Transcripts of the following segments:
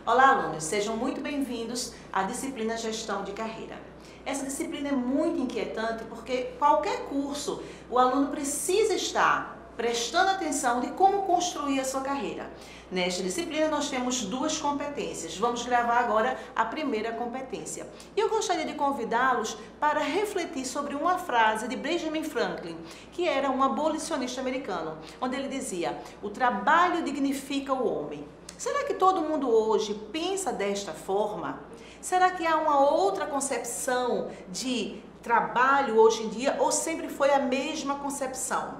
Olá, alunos, sejam muito bem-vindos à disciplina Gestão de Carreira. Essa disciplina é muito inquietante porque qualquer curso o aluno precisa estar prestando atenção de como construir a sua carreira. Nesta disciplina nós temos duas competências. Vamos gravar agora a primeira competência. E eu gostaria de convidá-los para refletir sobre uma frase de Benjamin Franklin, que era um abolicionista americano, onde ele dizia: "O trabalho dignifica o homem". Será que todo mundo hoje pensa desta forma? Será que há uma outra concepção de trabalho hoje em dia ou sempre foi a mesma concepção?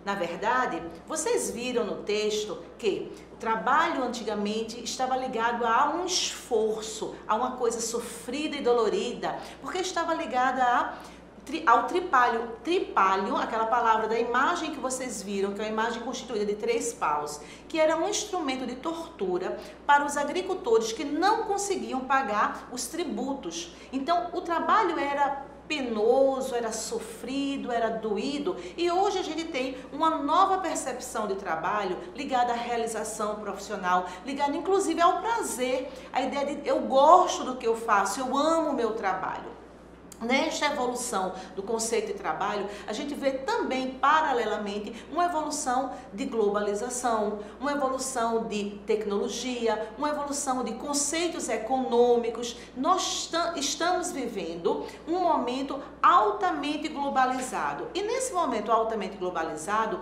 Na verdade, vocês viram no texto que o trabalho antigamente estava ligado a um esforço, a uma coisa sofrida e dolorida, porque estava ligada ao tripalho. Tripalho, aquela palavra da imagem que vocês viram, que é uma imagem constituída de 3 paus, que era um instrumento de tortura para os agricultores que não conseguiam pagar os tributos. Então, o trabalho era penoso, era sofrido, era doído, e hoje a gente tem uma nova percepção de trabalho ligada à realização profissional, ligada inclusive ao prazer, a ideia de eu gosto do que eu faço, eu amo o meu trabalho. Nesta evolução do conceito de trabalho, a gente vê também, paralelamente, uma evolução de globalização, uma evolução de tecnologia, uma evolução de conceitos econômicos. Nós estamos vivendo um momento altamente globalizado. E nesse momento altamente globalizado,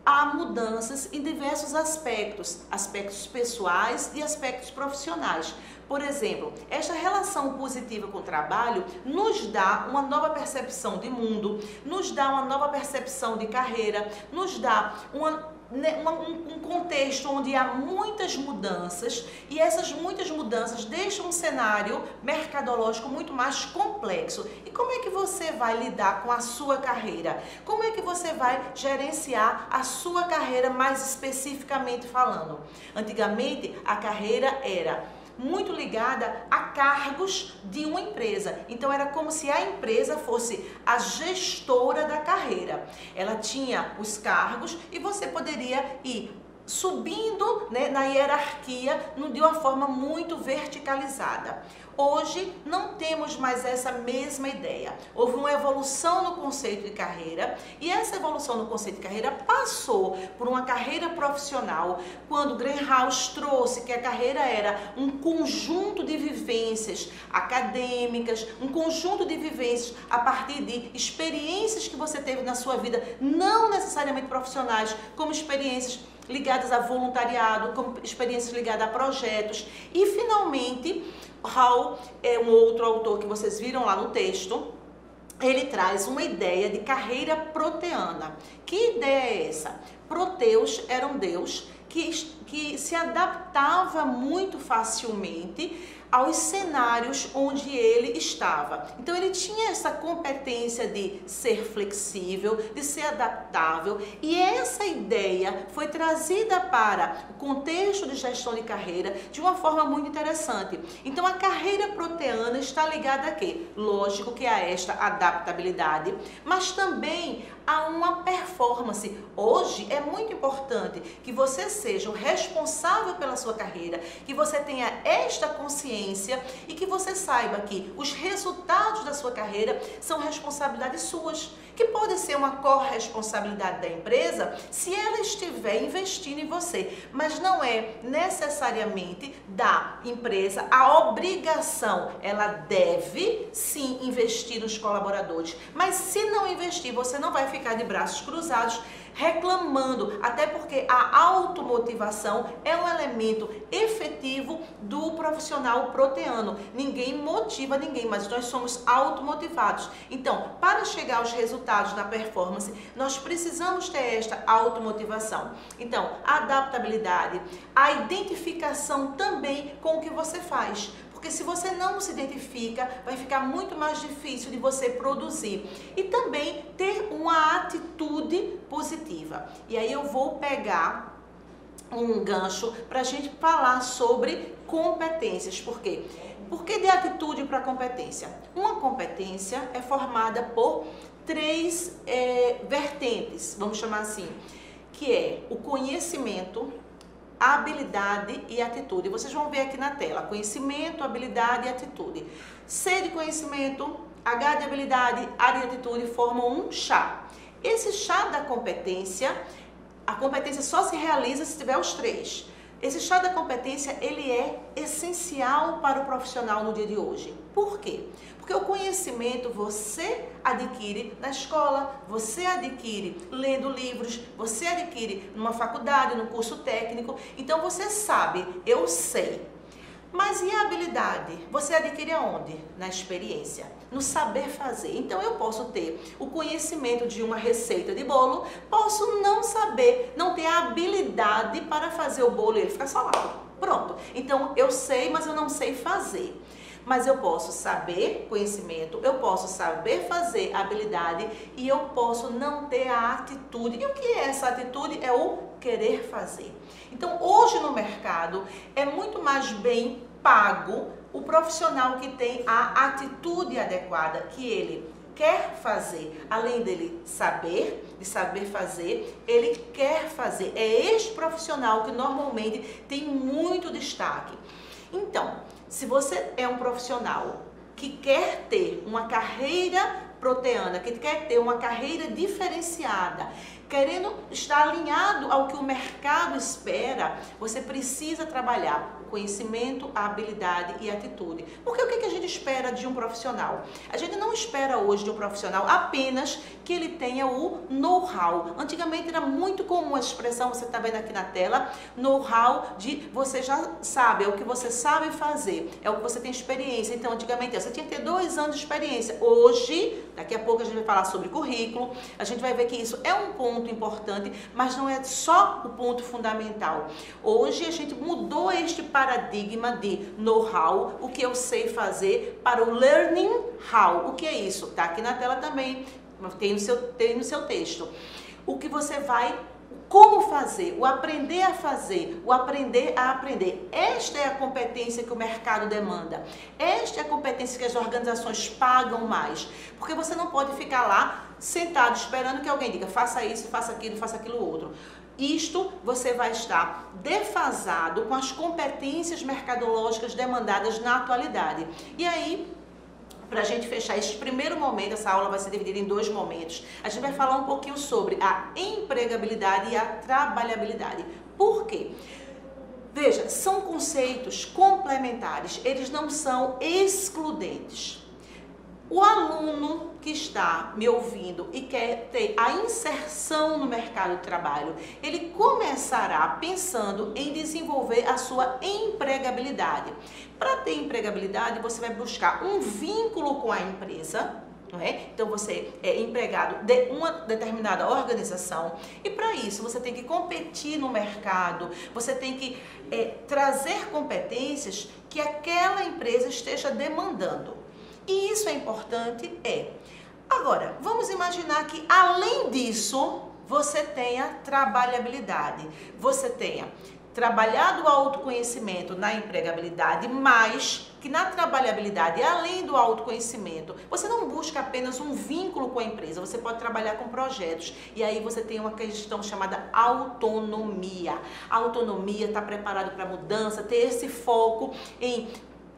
há mudanças em diversos aspectos, aspectos pessoais e aspectos profissionais. Por exemplo, esta relação positiva com o trabalho nos dá uma nova percepção de mundo, nos dá uma nova percepção de carreira, nos dá um contexto onde há muitas mudanças, e essas muitas mudanças deixam um cenário mercadológico muito mais complexo. E como é que você vai lidar com a sua carreira? Como é que você vai gerenciar a sua carreira mais especificamente falando? Antigamente, a carreira era muito ligada a cargos de uma empresa. Então era como se a empresa fosse a gestora da carreira. Ela tinha os cargos e você poderia ir subindo, né, na hierarquia de uma forma muito verticalizada. Hoje não temos mais essa mesma ideia. Houve uma evolução no conceito de carreira, e essa evolução no conceito de carreira passou por uma carreira profissional, quando Greenhouse trouxe que a carreira era um conjunto de vivências acadêmicas, um conjunto de vivências a partir de experiências que você teve na sua vida, não necessariamente profissionais, como experiências ligadas a voluntariado, como experiências ligadas a projetos. E finalmente, Hall, é um outro autor que vocês viram lá no texto, ele traz uma ideia de carreira proteana. Que ideia é essa? Proteus era um deus que se adaptava muito facilmente aos cenários onde ele estava. Então ele tinha essa competência de ser flexível, de ser adaptável, e essa ideia foi trazida para o contexto de gestão de carreira de uma forma muito interessante. Então a carreira proteana está ligada a quê? Lógico que a esta adaptabilidade, mas também a uma performance. Hoje é muito importante que você seja o responsável pela sua carreira, que você tenha esta consciência e que você saiba que os resultados da sua carreira são responsabilidades suas, que pode ser uma corresponsabilidade da empresa se ela estiver investindo em você, mas não é necessariamente da empresa a obrigação. Ela deve sim investir nos colaboradores, mas se não investir, você não vai ficar de braços cruzados reclamando, até porque a automotivação é um elemento efetivo do profissional proteano. Ninguém motiva ninguém, mas nós somos automotivados. Então, para chegar aos resultados da performance, nós precisamos ter esta automotivação. Então, a adaptabilidade, a identificação também com o que você faz. Porque se você não se identifica, vai ficar muito mais difícil de você produzir. E também ter uma atitude positiva. E aí eu vou pegar um gancho para a gente falar sobre competências. Por quê? Por que de atitude para competência? Uma competência é formada por 3 vertentes, vamos chamar assim, que é o conhecimento, habilidade e atitude. Vocês vão ver aqui na tela, conhecimento, habilidade e atitude. C de conhecimento, H de habilidade, A de atitude formam um chá. Esse chá da competência, a competência só se realiza se tiver os três. Esse chá da competência, ele é essencial para o profissional no dia de hoje. Por quê? Porque o conhecimento você adquire na escola, você adquire lendo livros, você adquire numa faculdade, num curso técnico. Então você sabe, eu sei. Mas e a habilidade? Você adquire aonde? Na experiência, no saber fazer. Então eu posso ter o conhecimento de uma receita de bolo, posso não saber, não ter a habilidade para fazer o bolo e ele ficar salado. Pronto. Então eu sei, mas eu não sei fazer. Mas eu posso saber conhecimento, eu posso saber fazer habilidade e eu posso não ter a atitude. E o que é essa atitude? É o querer fazer. Então, hoje no mercado é muito mais bem pago o profissional que tem a atitude adequada, que ele quer fazer, além dele saber, de saber fazer, ele quer fazer. É este profissional que normalmente tem muito destaque. Então, se você é um profissional que quer ter uma carreira proteana, que quer ter uma carreira diferenciada, querendo estar alinhado ao que o mercado espera, você precisa trabalhar o conhecimento, a habilidade e a atitude. Porque o que a gente espera de um profissional? A gente não espera hoje de um profissional apenas que ele tenha o know-how. Antigamente era muito comum a expressão, você está vendo aqui na tela, know-how de você já sabe, é o que você sabe fazer, é o que você tem experiência. Então, antigamente você tinha que ter 2 anos de experiência. Hoje, daqui a pouco a gente vai falar sobre currículo, a gente vai ver que isso é um ponto importante, mas não é só o ponto fundamental. Hoje a gente mudou este paradigma de know-how, o que eu sei fazer, para o learning how. O que é isso? Tá aqui na tela também, tem no seu texto. O que você vai, como fazer, o aprender a fazer, o aprender a aprender. Esta é a competência que o mercado demanda. Esta é a competência que as organizações pagam mais. Porque você não pode ficar lá sentado esperando que alguém diga faça isso, faça aquilo outro. Isto você vai estar defasado com as competências mercadológicas demandadas na atualidade. E aí, para a gente fechar esse primeiro momento, essa aula vai ser dividida em 2 momentos. A gente vai falar um pouquinho sobre a empregabilidade e a trabalhabilidade. Por quê? Veja, são conceitos complementares, eles não são excludentes. O aluno que está me ouvindo e quer ter a inserção no mercado de trabalho, ele começará pensando em desenvolver a sua empregabilidade. Para ter empregabilidade, você vai buscar um vínculo com a empresa, não é? Então você é empregado de uma determinada organização e para isso você tem que competir no mercado, você tem que trazer competências que aquela empresa esteja demandando. E isso é importante, Agora, vamos imaginar que além disso, você tenha trabalhabilidade. Você tenha trabalhado o autoconhecimento na empregabilidade, mas que na trabalhabilidade, além do autoconhecimento, você não busca apenas um vínculo com a empresa, você pode trabalhar com projetos. E aí você tem uma questão chamada autonomia. A autonomia, está preparado para a mudança, ter esse foco em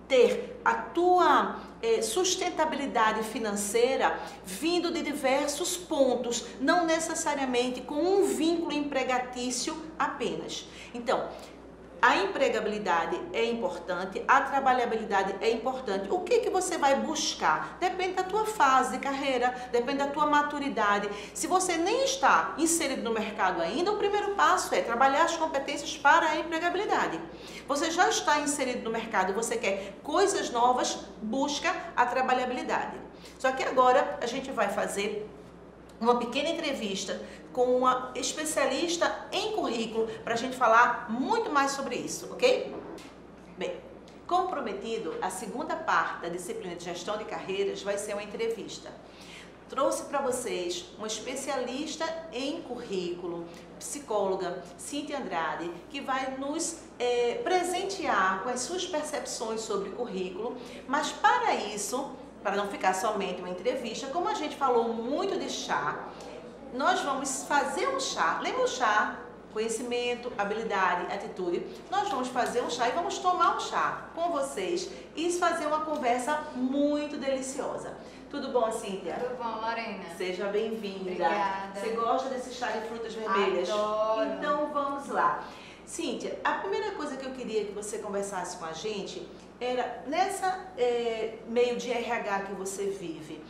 ter a tua sustentabilidade financeira vindo de diversos pontos, não necessariamente com um vínculo empregatício apenas. Então, a empregabilidade é importante, a trabalhabilidade é importante. O que você vai buscar? Depende da tua fase de carreira, depende da tua maturidade. Se você nem está inserido no mercado ainda, o primeiro passo é trabalhar as competências para a empregabilidade. Você já está inserido no mercado, você quer coisas novas, busca a trabalhabilidade. Só que agora a gente vai fazer uma pequena entrevista com uma especialista em currículo para a gente falar muito mais sobre isso, ok? Bem, como prometido, a segunda parte da disciplina de gestão de carreiras vai ser uma entrevista. Trouxe para vocês uma especialista em currículo, psicóloga, Cíntia Andrade, que vai nos presentear com as suas percepções sobre currículo, mas para isso, para não ficar somente uma entrevista, como a gente falou muito de chá, nós vamos fazer um chá. Lembra o chá conhecimento, habilidade, atitude. Nós vamos fazer um chá e vamos tomar um chá com vocês e fazer uma conversa muito deliciosa. Tudo bom, Cíntia? Tudo bom, Lorena. Seja bem-vinda. Obrigada. Você gosta desse chá de frutas vermelhas? Adoro. Então vamos lá. Cíntia, a primeira coisa que eu queria que você conversasse com a gente era nessa meio de RH que você vive.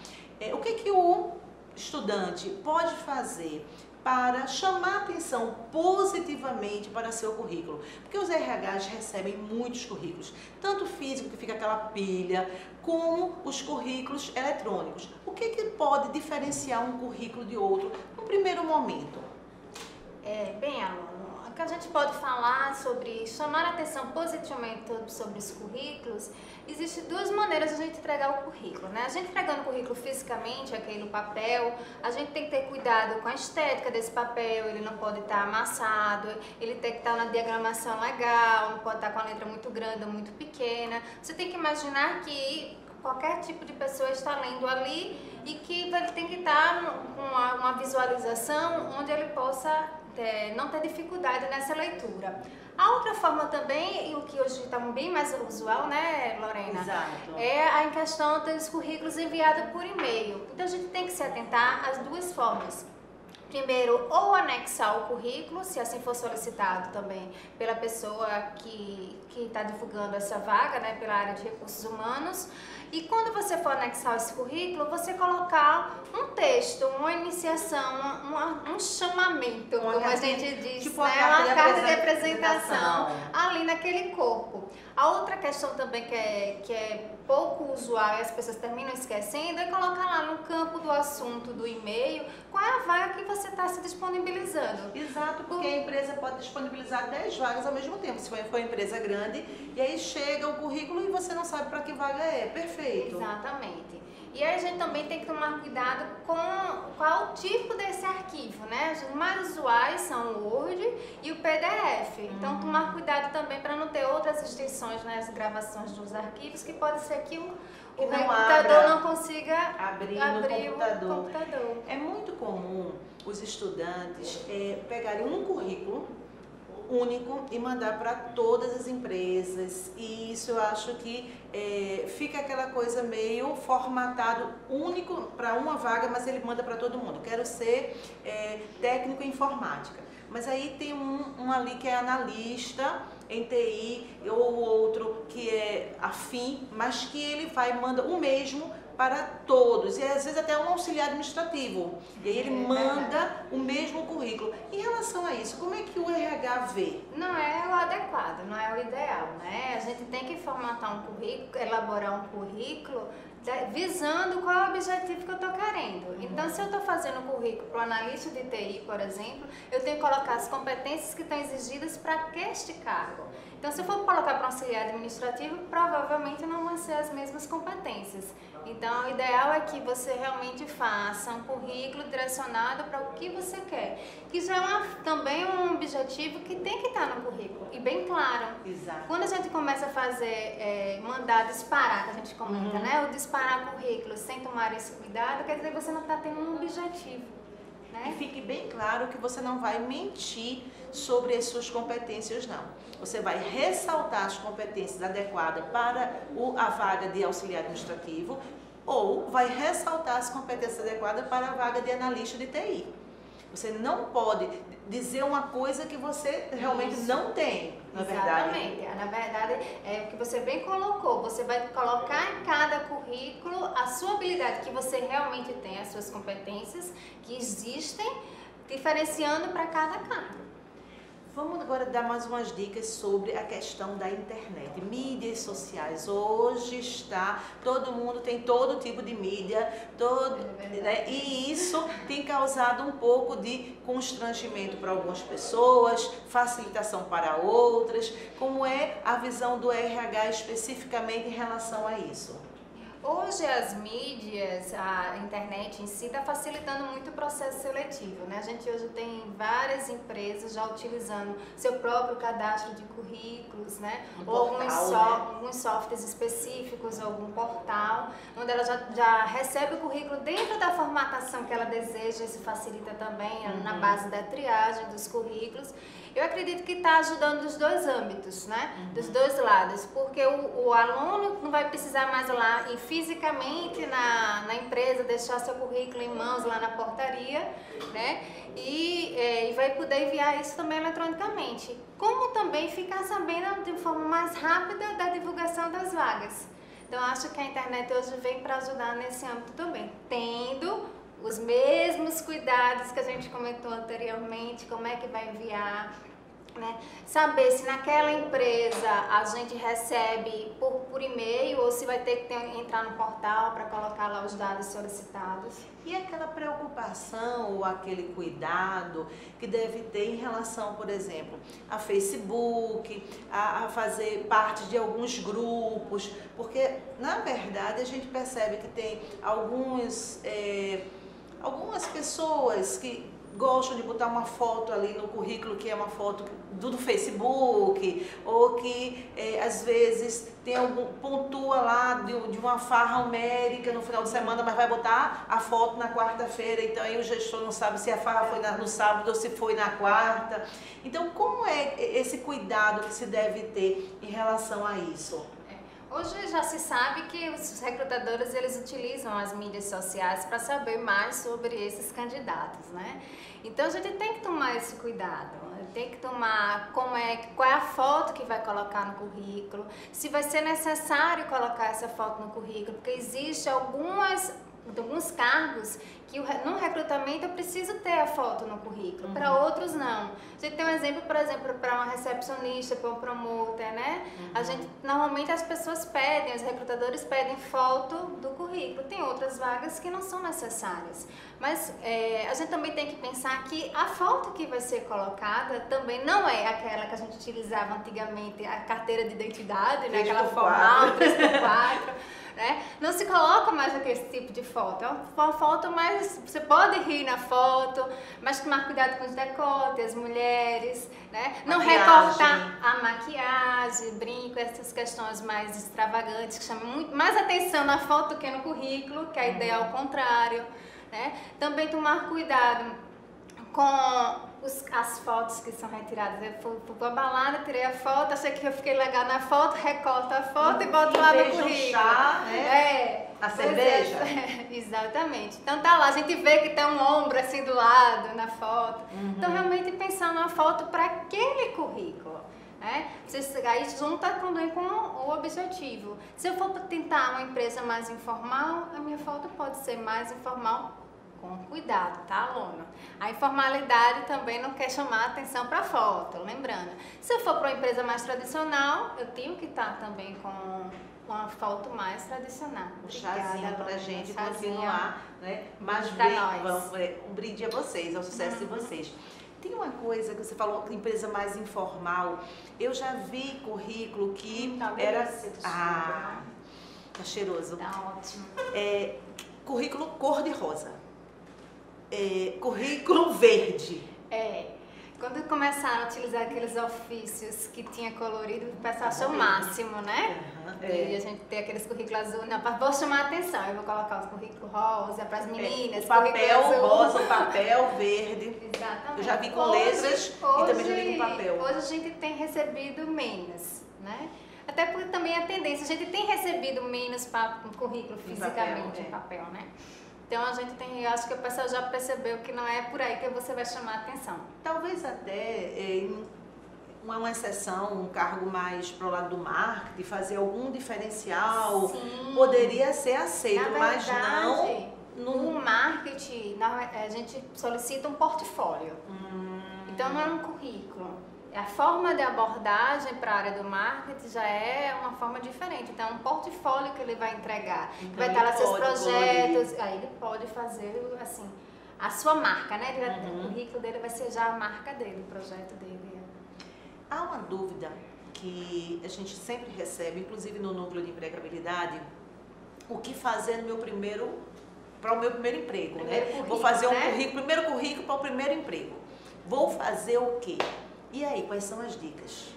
O que o estudante pode fazer para chamar atenção positivamente para seu currículo? Porque os RHs recebem muitos currículos, tanto físico, que fica aquela pilha, como os currículos eletrônicos. O que pode diferenciar um currículo de outro no primeiro momento? Bem, aluno, o que a gente pode falar sobre chamar a atenção positivamente sobre os currículos, existem duas maneiras de a gente entregar o currículo, né? A gente entregando o currículo fisicamente, aqui no papel, a gente tem que ter cuidado com a estética desse papel, ele não pode estar amassado, ele tem que estar na diagramação legal, não pode estar com a letra muito grande ou muito pequena. Você tem que imaginar que qualquer tipo de pessoa está lendo ali e que ele tem que estar com uma visualização onde ele possa não ter dificuldade nessa leitura. A outra forma também, e o que hoje está bem mais usual, né, Lorena? Exato. É a questão dos currículos enviados por e-mail. Então a gente tem que se atentar às duas formas. Primeiro, ou anexar o currículo, se assim for solicitado também pela pessoa que está divulgando essa vaga, né, pela área de recursos humanos. E quando você for anexar esse currículo, você colocar um texto, uma iniciação, um chamamento, como a gente diz, tipo né, uma carta de apresentação ali naquele corpo. A outra questão também que é pouco usual e as pessoas terminam esquecendo é colocar lá no campo do assunto do e-mail qual é a vaga que você está se disponibilizando. Exato, porque a empresa pode disponibilizar 10 vagas ao mesmo tempo, se for uma empresa grande, e aí chega o currículo e você não sabe para que vaga é. Perfeito. Exatamente. E aí a gente também tem que tomar cuidado com qual o tipo desse arquivo, né? Os mais usuais são o Word e o PDF. Então tomar cuidado também para não ter outras extensões nas gravações dos arquivos, que pode ser que o computador não consiga abrir no computador. É muito comum os estudantes pegarem um currículo único e mandar para todas as empresas, e isso eu acho que fica aquela coisa meio formatado único para uma vaga, mas ele manda para todo mundo. Quero ser técnico em informática, mas aí tem um ali que é analista em TI, ou outro que é afim, mas que ele manda o mesmo para todos, e às vezes até um auxiliar administrativo, e aí ele manda o mesmo currículo. Em relação a isso, como é que o RH vê? Não é o adequado, não é o ideal, né? A gente tem que formatar um currículo, elaborar um currículo visando qual é o objetivo que eu estou querendo. Então, se eu estou fazendo um currículo para o analista de TI, por exemplo, eu tenho que colocar as competências que estão exigidas para este cargo. Então, se eu for colocar para um auxiliar administrativo, provavelmente não vão ser as mesmas competências. Então, o ideal é que você realmente faça um currículo direcionado para o que você quer, que já é também um objetivo que tem que estar no currículo, e bem claro. Exato. Quando a gente começa a fazer, mandar disparar, que a gente comenta, né? O disparar currículo sem tomar esse cuidado, quer dizer que você não está tendo um objetivo. E fique bem claro que você não vai mentir sobre as suas competências, não. Você vai ressaltar as competências adequadas para a vaga de auxiliar administrativo, ou vai ressaltar as competências adequadas para a vaga de analista de TI. Você não pode dizer uma coisa que você realmente não tem, na verdade. Exatamente. Na verdade, é o que você bem colocou. Você vai colocar em cada currículo a sua habilidade, que você realmente tem, as suas competências que existem, diferenciando para cada cargo. Vamos agora dar mais umas dicas sobre a questão da internet, mídias sociais. Hoje todo mundo tem todo tipo de mídia, né? E isso tem causado um pouco de constrangimento para algumas pessoas, facilitação para outras. Como é a visão do RH especificamente em relação a isso? Hoje as mídias, a internet em si está facilitando muito o processo seletivo, né? A gente hoje tem várias empresas já utilizando seu próprio cadastro de currículos, né? Ou alguns softwares específicos, algum portal, onde ela já recebe o currículo dentro da formatação que ela deseja. Isso facilita também na base da triagem dos currículos. Eu acredito que está ajudando dos dois âmbitos, né? Dos dois lados, porque o aluno não vai precisar mais lá ir fisicamente na empresa, deixar seu currículo em mãos lá na portaria, né? E vai poder enviar isso também eletronicamente. Como também ficar sabendo de forma mais rápida da divulgação das vagas. Então, acho que a internet hoje vem para ajudar nesse âmbito também, tendo os mesmos cuidados que a gente comentou anteriormente, como é que vai enviar, né? Saber se naquela empresa a gente recebe por e-mail ou se vai ter que entrar no portal para colocar lá os dados solicitados. E aquela preocupação ou aquele cuidado que deve ter em relação, por exemplo, a Facebook, a fazer parte de alguns grupos, porque na verdade a gente percebe que tem algumas pessoas que gostam de botar uma foto ali no currículo que é uma foto do Facebook, ou que às vezes tem pontua lá de uma farra homérica no final de semana, mas vai botar a foto na quarta-feira, então aí o gestor não sabe se a farra foi no sábado ou se foi na quarta. Então, como é esse cuidado que se deve ter em relação a isso? Hoje já se sabe que os recrutadores eles utilizam as mídias sociais para saber mais sobre esses candidatos, né? Então a gente tem que tomar esse cuidado, tem que tomar qual é a foto que vai colocar no currículo, se vai ser necessário colocar essa foto no currículo, porque existe alguns cargos que no recrutamento eu preciso ter a foto no currículo, para outros não. A gente tem um exemplo, por exemplo, para uma recepcionista, para um promoter, né? A gente, normalmente as pessoas pedem, os recrutadores pedem foto do currículo. Tem outras vagas que não são necessárias. Mas a gente também tem que pensar que a foto que vai ser colocada também não é aquela que a gente utilizava antigamente, a carteira de identidade, né? Aquela formal, 3x4. Né? Não se coloca mais aquele tipo de foto, é uma foto mais, você pode rir na foto, mas tomar cuidado com os decotes, as mulheres, né? Não recortar a maquiagem, brinco, essas questões mais extravagantes que chamam muito mais atenção na foto do que no currículo, que a ideia é ao contrário, né? Também tomar cuidado com as fotos que são retiradas. Eu fui pra balada, tirei a foto, achei que eu fiquei legal na foto, recorto a foto e boto lá no currículo. Chá, né? A cerveja. Exatamente. Então tá lá, a gente vê que tem um ombro assim do lado na foto. Então realmente pensar numa foto para aquele currículo. Né? Aí junta também com o objetivo. Se eu for tentar uma empresa mais informal, a minha foto pode ser mais informal. Com cuidado, tá, aluno? A informalidade também não quer chamar atenção para a foto, lembrando. Se eu for para uma empresa mais tradicional, eu tenho que estar também com uma foto mais tradicional. Um chazinho para a gente continuar, né? Mas um brinde a vocês, ao sucesso de vocês. Tem uma coisa que você falou, empresa mais informal. Eu já vi currículo que era... tá cheiroso. Tá ótimo. Currículo cor-de-rosa. Currículo verde. Quando começaram a utilizar aqueles ofícios que tinha colorido, o pessoal achou o máximo, né? E a gente tem aqueles currículos azul. Não, vou chamar a atenção, eu vou colocar os currículos rosa para as meninas. O papel rosa, o papel verde. Exatamente. Eu já vi com letras e também já vi com papel. Hoje a gente tem recebido menos, né? Até porque também a tendência, a gente tem recebido menos currículo fisicamente em papel, né? Então a gente tem, eu acho que o pessoal já percebeu que não é por aí que você vai chamar a atenção. Talvez até uma exceção, um cargo mais pro lado do marketing, fazer algum diferencial, sim, poderia ser aceito, mas não... No marketing, a gente solicita um portfólio. Então não é um currículo. A forma de abordagem para a área do marketing já é uma forma diferente. Então, é um portfólio que ele vai entregar. Então, vai estar lá seus projetos. Aí ele pode fazer, assim, a sua marca, né? O currículo dele vai ser já a marca dele, o projeto dele. Há uma dúvida que a gente sempre recebe, inclusive no núcleo de empregabilidade, o que fazer no meu para o meu primeiro emprego, né? Vou Currículo, fazer um né? primeiro currículo para o primeiro emprego. Vou fazer o quê? E aí, quais são as dicas?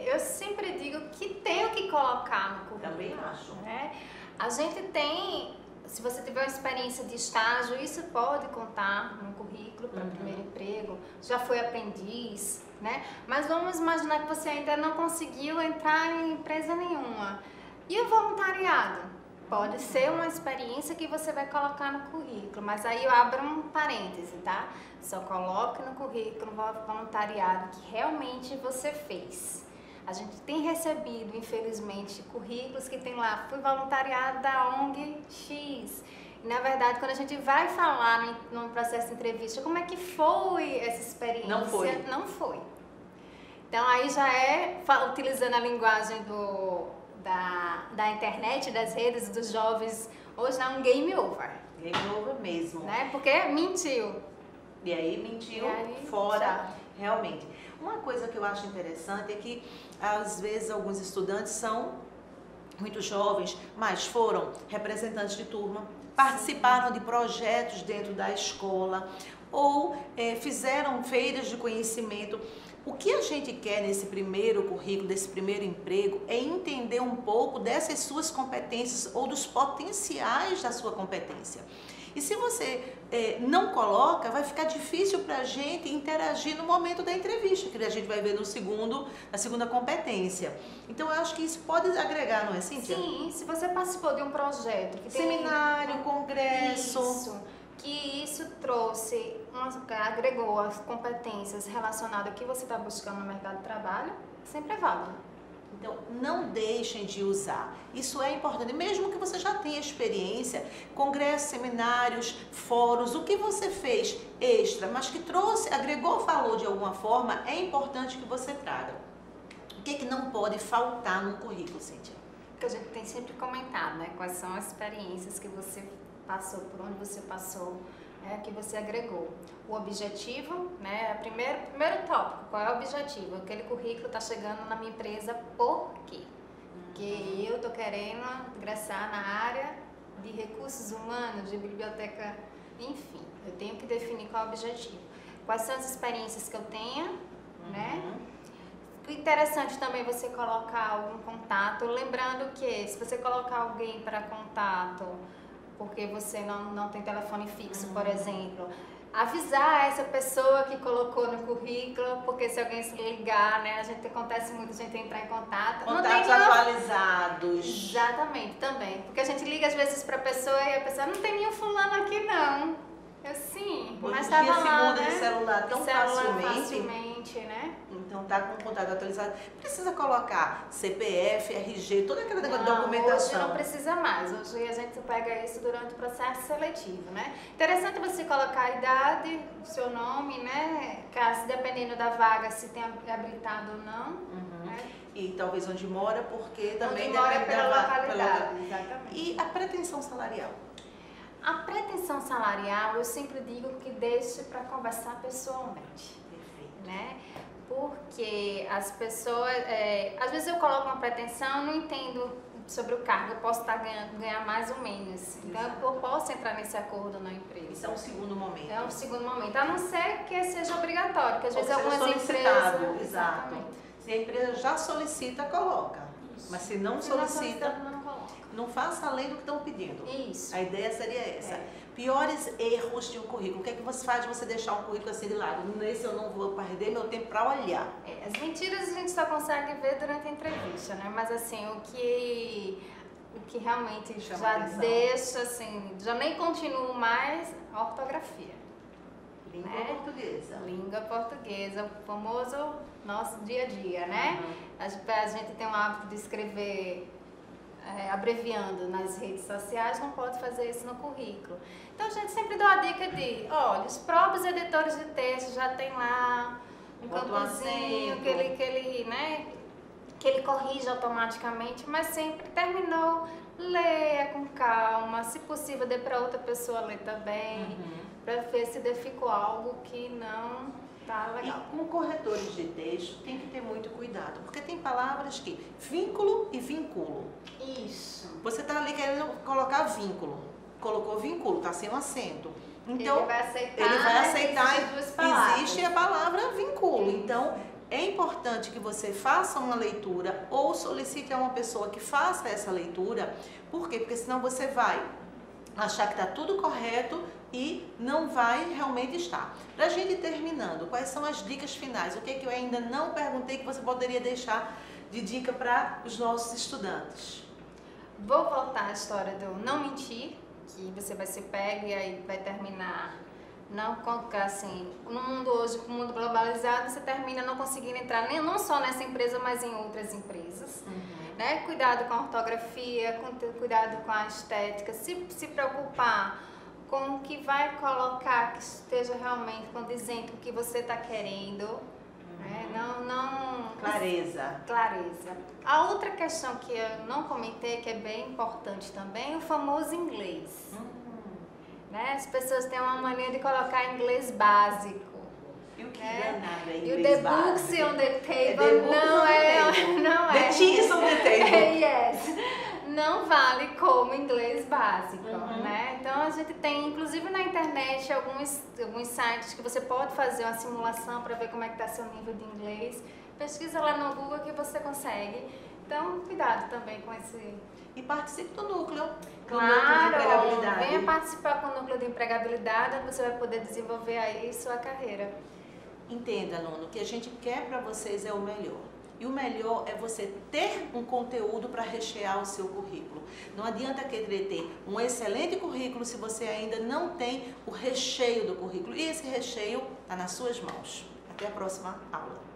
Eu sempre digo que tem o que colocar no currículo. Também acho. Né? A gente tem, se você tiver uma experiência de estágio, isso pode contar no currículo para o primeiro emprego. Já foi aprendiz, né? Mas vamos imaginar que você ainda não conseguiu entrar em empresa nenhuma. E o voluntariado? Pode ser uma experiência que você vai colocar no currículo, mas aí eu abro um parêntese, tá? Só coloque no currículo o voluntariado que realmente você fez. A gente tem recebido, infelizmente, currículos que tem lá, fui voluntariado da ONG X. E, na verdade, quando a gente vai falar no processo de entrevista, como é que foi essa experiência? Não foi. Não foi. Então, aí já é, utilizando a linguagem da internet, das redes, dos jovens, hoje é um game over. Game over mesmo. Né? Porque mentiu. E aí mentiu E aí, fora, já. realmente. Uma coisa que eu acho interessante é que, às vezes, alguns estudantes são muito jovens, mas foram representantes de turma, participaram de projetos dentro da escola ou fizeram feiras de conhecimento. O que a gente quer nesse primeiro currículo, desse primeiro emprego, é entender um pouco dessas suas competências ou dos potenciais da sua competência. E se você não coloca, vai ficar difícil para a gente interagir no momento da entrevista, que a gente vai ver na segunda competência. Então, eu acho que isso pode agregar, não é, Cíntia? Sim, se você participou de um projeto que tem Seminário, congresso. Isso trouxe, agregou as competências relacionadas ao que você está buscando no mercado de trabalho, sempre é válido. Então, não deixem de usar. Isso é importante. Mesmo que você já tenha experiência, congressos, seminários, fóruns, o que você fez extra, mas que agregou valor de alguma forma, é importante que você traga. O que não pode faltar no currículo, Cíntia? Que a gente tem sempre comentado, né? Quais são as experiências que você passou, por onde você passou, que você agregou. O objetivo, né? Primeiro tópico, qual é o objetivo? Aquele currículo está chegando na minha empresa por quê? Porque eu estou querendo ingressar na área de recursos humanos, de biblioteca, enfim. Eu tenho que definir qual é o objetivo. Quais são as experiências que eu tenho, né? Interessante também você colocar algum contato, lembrando que se você colocar alguém para contato, porque você não tem telefone fixo, por exemplo, avisar essa pessoa que colocou no currículo, porque se alguém se ligar, né, acontece muito a gente entrar em contato. Contatos atualizados. Exatamente, também. Porque a gente liga às vezes para a pessoa e a pessoa não tem nenhum fulano aqui não. Eu sim, mas estava lá, se muda de celular tão facilmente, né? Então tá com o contato atualizado. Precisa colocar CPF, RG, toda aquela documentação. Hoje não precisa mais. Hoje a gente pega isso durante o processo seletivo, né? Interessante você colocar a idade, o seu nome, né? Caso, dependendo da vaga, se tem habilitado ou não. Né? E talvez onde mora, porque também onde mora depende pela da localidade. Exatamente. E a pretensão salarial? A pretensão salarial, eu sempre digo que deixe para conversar pessoalmente. Perfeito. Né? Porque as pessoas, às vezes eu coloco uma pretensão, não entendo sobre o cargo, eu posso estar ganhar mais ou menos. Então eu posso entrar nesse acordo na empresa. Isso é um segundo momento. É um segundo momento, a não ser que seja obrigatório, porque às vezes algumas empresas... Exato. Se a empresa já solicita, coloca. Mas se não solicita, não faça além do que estão pedindo. Isso. A ideia seria essa. Piores erros de um currículo. O que é que você faz de você deixar um currículo assim de lado? Nesse eu não vou perder meu tempo para olhar. As mentiras a gente só consegue ver durante a entrevista, né? Mas assim, o que realmente já deixa, assim, já nem continuo mais, a ortografia. Língua portuguesa. Língua portuguesa, o famoso nosso dia a dia, né? A gente tem o hábito de escrever abreviando nas redes sociais, não pode fazer isso no currículo. Então a gente sempre dá a dica de, olha, os próprios editores de texto já tem lá um campozinho que ele corrige automaticamente, mas sempre terminou, leia com calma, se possível dê para outra pessoa ler também, para ver se ficou algo que não Tá, legal. E com corretores de texto tem que ter muito cuidado, porque tem palavras que vínculo e vinculo. Isso. Você está ali querendo colocar vínculo, colocou vínculo, está sem um acento. Então, ele vai aceitar existe a palavra vínculo. Então, é importante que você faça uma leitura ou solicite a uma pessoa que faça essa leitura. Por quê? Porque senão você vai achar que está tudo correto e não vai realmente estar. Para a gente ir terminando, quais são as dicas finais? O que é que eu ainda não perguntei que você poderia deixar de dica para os nossos estudantes? Vou voltar à história do não mentir, que você vai ser pego e aí vai terminar não assim, no mundo hoje, com o mundo globalizado, você termina não conseguindo entrar nem não só nessa empresa, mas em outras empresas. Né? Cuidado com a ortografia, cuidado com a estética, se preocupar com o que vai colocar, que esteja realmente condizente com o que você está querendo. Né? Clareza. A outra questão que eu não comentei, que é bem importante também, é o famoso inglês. Né? As pessoas têm uma mania de colocar inglês básico. E o que danado é inglês e o the books on the table não é. The cheese on the table. Yes. Não vale como inglês básico, né? Então a gente tem, inclusive na internet, alguns sites que você pode fazer uma simulação para ver como é que está seu nível de inglês. Pesquisa lá no Google que você consegue. Então, cuidado também com esse... E participe do núcleo. Claro, venha participar com o núcleo de empregabilidade, onde você vai poder desenvolver aí sua carreira. Entenda, aluno, que a gente quer para vocês é o melhor. E o melhor é você ter um conteúdo para rechear o seu currículo. Não adianta querer ter um excelente currículo se você ainda não tem o recheio do currículo. E esse recheio está nas suas mãos. Até a próxima aula.